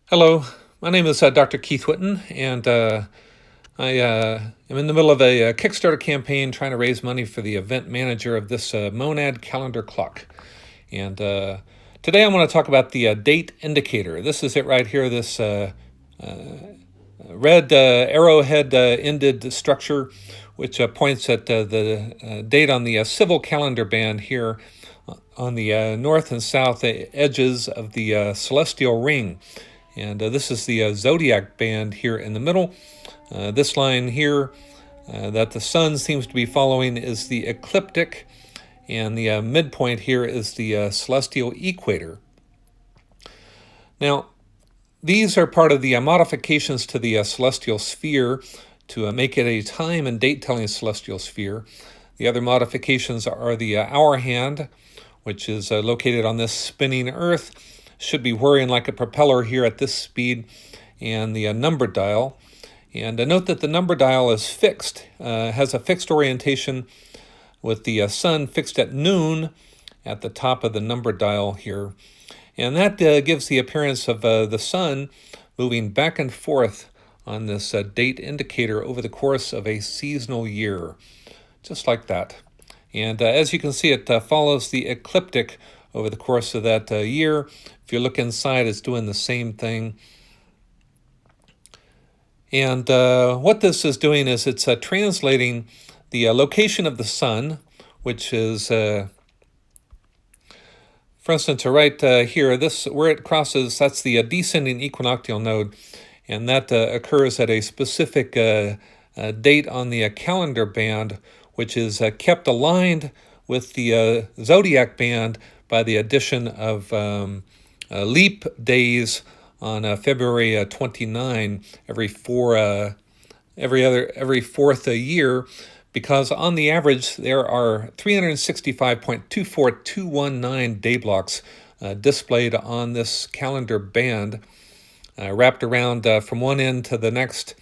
Hello, my name is Dr. Keith Whitten, and I am in the middle of a Kickstarter campaign trying to raise money for the event manager of this monad calendar clock. And today I want to talk about the date indicator. This is it right here, this red arrowhead ended structure, which points at the date on the civil calendar band here on the north and south edges of the celestial ring. And this is the Zodiac Band here in the middle. This line here that the sun seems to be following is the ecliptic, and the midpoint here is the celestial equator. Now, these are part of the modifications to the celestial sphere to make it a time and date-telling celestial sphere. The other modifications are the hour hand, which is located on this spinning Earth, should be whirring like a propeller here at this speed, and the number dial. And note that the number dial is fixed, has a fixed orientation with the sun fixed at noon at the top of the number dial here. And that gives the appearance of the sun moving back and forth on this date indicator over the course of a seasonal year, just like that. And as you can see, it follows the ecliptic over the course of that year. If you look inside, it's doing the same thing. And what this is doing is it's translating the location of the sun, which is, for instance, right here, this where it crosses, that's the descending equinoctial node, and that occurs at a specific date on the calendar band, which is kept aligned with the Zodiac Band by the addition of leap days on February 29 every fourth year, because on the average there are 365.24219 day blocks displayed on this calendar band, wrapped around from one end to the next.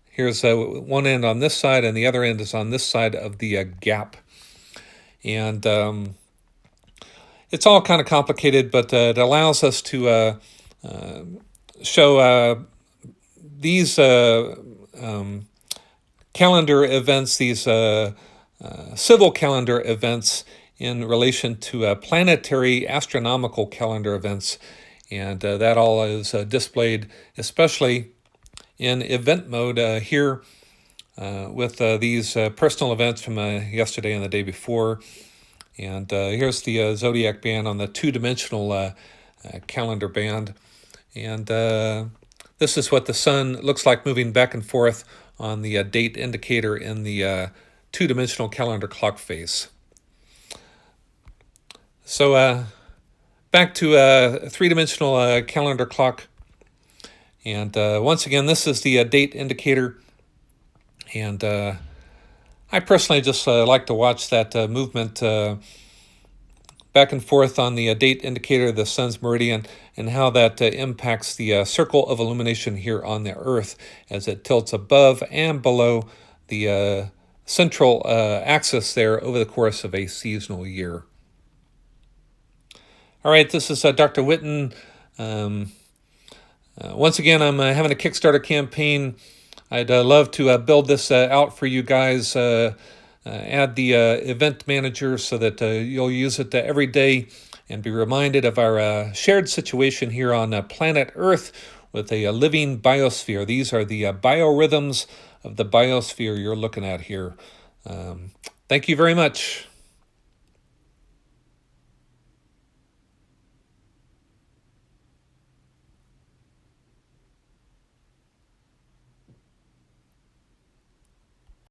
Here's one end on this side, and the other end is on this side of the gap. And it's all kind of complicated, but it allows us to show these calendar events, these civil calendar events in relation to planetary astronomical calendar events. And that all is displayed, especially in event mode here with these personal events from yesterday and the day before. And here's the Zodiac Band on the two-dimensional calendar band. And this is what the sun looks like moving back and forth on the date indicator in the two-dimensional calendar clock face. So back to a three-dimensional calendar clock. And once again, this is the date indicator. And I personally just like to watch that movement back and forth on the date indicator, the sun's meridian, and how that impacts the circle of illumination here on the Earth as it tilts above and below the central axis there over the course of a seasonal year. All right, this is Dr. Whitten. Once again, I'm having a Kickstarter campaign. I'd love to build this out for you guys, add the event manager so that you'll use it every day and be reminded of our shared situation here on planet Earth with a living biosphere. These are the biorhythms of the biosphere you're looking at here. Thank you very much.